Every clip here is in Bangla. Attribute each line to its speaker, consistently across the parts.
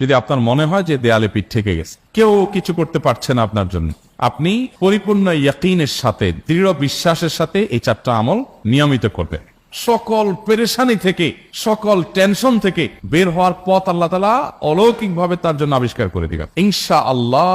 Speaker 1: যদি আপনার মনে হয় যে দেয়ালে পিঠ ঠেকে গেছে, কেউ কিছু করতে পারছে না আপনার জন্য, আপনি পরিপূর্ণ ইয়াকিনের সাথে, দৃঢ় বিশ্বাসের সাথে এই 4টা আমল নিয়মিত করবেন। সকল পেরেশানি থেকে, সকল টেনশন থেকে বের হওয়ার পথ আল্লাহ তাআলা অলৌকিকভাবে তার জন্য আবিষ্কার করে দিবেন ইনশাআল্লাহ।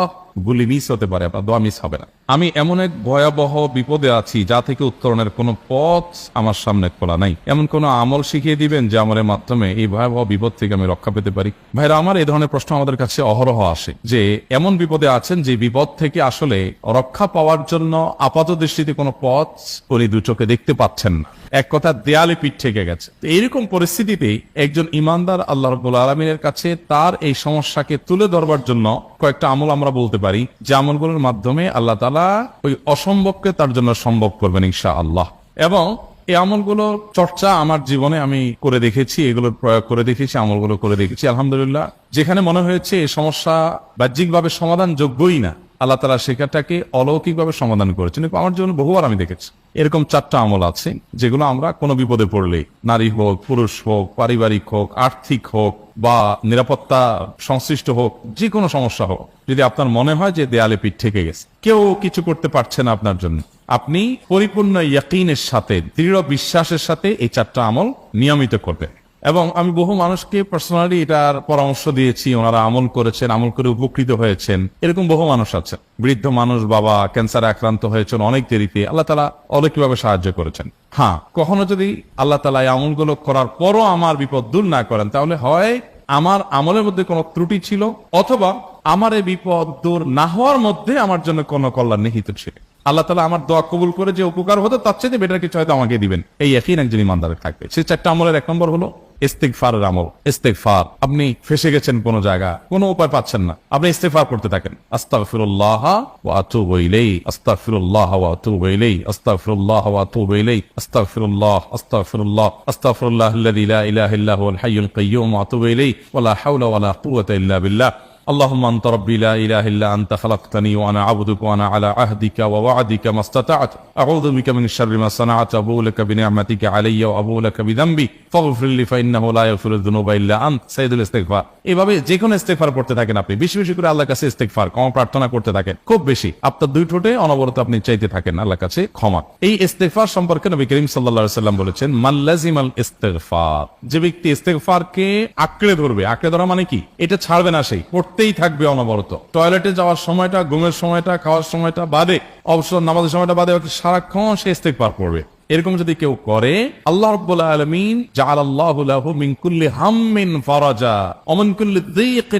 Speaker 1: গুলি মিস হতে পারে, আপনার দোয়া মিস হবে না। আমি এমন এক ভয়াবহ বিপদে আছি যা থেকে উত্তরণের কোনো পথ আমার সামনে খোলা নাই। এমন কোন আমল শিখিয়ে দিবেন যে আমলের মাধ্যমে এই ভয়াবহ বিপদ থেকে আমি রক্ষা পেতে পারি। ভাইরা আমার, এই ধরনের প্রশ্ন আমাদের কাছে অহরহ আসে যে এমন বিপদে আছেন যে বিপদ থেকে আসলে রক্ষা পাওয়ার জন্য আপাত দৃষ্টিতে কোনো পথ উনি দু চোখে দেখতে পাচ্ছেন না, এক কথা দেয়ালে পিঠ ঠেকে গেছে। এইরকম পরিস্থিতিতে একজন ইমানদার আল্লাহ রাব্বুল আলামিনের কাছে তার এই সমস্যাকে তুলে ধরবার জন্য কয়েকটা আমল আমরা বলতে পারি, যে আমলগুলোর মাধ্যমে আল্লাহ তাআলা ওই অসম্ভবকে তার জন্য সম্ভব করবেন ইনশাআল্লাহ। এবং এই আমলগুলো চর্চা আমার জীবনে আমি করে দেখেছি, এগুলোর প্রয়োগ করে দেখেছি, আমলগুলো করে দেখেছি। আলহামদুলিল্লাহ, যেখানে মনে হয়েছে এই সমস্যা বাহ্যিকভাবে সমাধান যোগ্যই না, আল্লাহ তাআলা সেটাকে অলৌকিকভাবে সমাধান করেছেন। আমার জীবনে বহুবার আমি দেখেছি এরকম 4টা আমল আছে যেগুলো আমরা কোনো বিপদে পড়লে, নারী হোক, পুরুষ হোক, পারিবারিক হোক, আর্থিক হোক বা নিরাপত্তা সংশ্লিষ্ট হোক, যে কোনো সমস্যা হোক, যদি আপনার মনে হয় যে দেয়ালে পিঠ ঠেকে গেছে, কেউ কিছু করতে পারছে না আপনার জন্য, আপনি পরিপূর্ণ ইয়াকিনের সাথে, দৃঢ় বিশ্বাসের সাথে এই 4টা আমল নিয়মিত করবেন। এবং আমি বহু মানুষকে পার্সোনালি এটার পরামর্শ দিয়েছি, ওনারা আমল করেছেন, আমল করে উপকৃত হয়েছেন। এরকম বহু মানুষ আছে, বৃদ্ধ মানুষ, বাবা ক্যান্সারে আক্রান্ত হয়েছেন অনেক দেরিতে, আল্লাহ তাআলা অলৌকিকভাবে সাহায্য করেছেন। হ্যাঁ, কখনো যদি আল্লাহ তাআলা এই আমলগুলো করার পরও আমার বিপদ দূর না করেন, তাহলে হয় আমার আমলের মধ্যে কোনো ত্রুটি ছিল, অথবা আমার এই বিপদ দূর না হওয়ার মধ্যে আমার জন্য কোনো কল্যাণ নিহিত ছিল। আল্লাহ তাআলা আমার দোয়া কবুল করে যে উপকার হতো তার চেয়ে বেটার কিছু হয়তো আমাকে দিবেন, এই ইয়াকিন একজন ইমানদারের থাকবে। সেই 4টা আমলের 1 নম্বর হলো ইস্তিগফারের আমল। ইস্তিগফার, আপনি ফেসে গেছেন কোনো জায়গা, কোনো উপায় পাচ্ছেন না, আপনি ইস্তিগফার করতে থাকেন। আস্তাগফিরুল্লাহ ওয়া আতুবু ইলাইহি, আস্তাগফিরুল্লাহ ওয়া আতুবু ইলাইহি, আস্তাগফিরুল্লাহ ওয়া আতুবু ইলাইহি, আস্তাগফিরুল্লাহ, আস্তাগফিরুল্লাহ, আস্তাগফিরুল্লাহাল্লাযী লা ইলাহা ইল্লা হুয়াল হাইয়ুল কাইয়্যুম ওয়া আতুবু ইলাইহি ওয়া লা হাওলা ওয়া লা কুওয়াতা ইল্লা বিল্লাহ। اللهم انت ربي لا اله الا انت خلقتني وانا عبدك وانا على عهدك ووعدك ما استطعت اعوذ بك من شر ما صنعت ابوء لك بنعمتك علي وابوء لك بذنبي فاغفر لي فانه لا يغفر الذنوب الا انت সাইয়্যিদুল ইস্তিগফার। এভাবে যে কোনো ইস্তিগফার করতে থাকেন, আপনি বেশি বেশি করে আল্লাহর কাছে ইস্তিগফার, ক্ষমা প্রার্থনা করতে থাকেন, খুব বেশি আপনার 2 ঠোঁটে অনবরত আপনি চাইতে থাকেন আল্লাহর কাছে ক্ষমা। এই ইস্তিগফার সম্পর্কে নবী করিম সাল্লাল্লাহু আলাইহি ওয়াসাল্লাম বলেছেন, মান লাজিমাল ইস্তিগফার, যে ব্যক্তি ইস্তিগফারকে আঁকড়ে ধরবে, আঁকড়ে ধরা মানে কি, এটা ছাড়বে না, সেই পড়তেই থাকবে অনবরত। টয়লেটে যাওয়ার সময়টা, ঘুমের সময়টা, খাওয়ার সময়টা বাদে, অবসর নামাজের সময়টা বাদে সারাক্ষণ সে ইস্তিগফার করবে। এরকম যদি কেউ করে, আল্লাহ রাব্বুল আলামিন জাআলাল্লাহু লাহু মিন কুল্লি হাম্মিন ফারাজা ওয়া মিন কুল্লি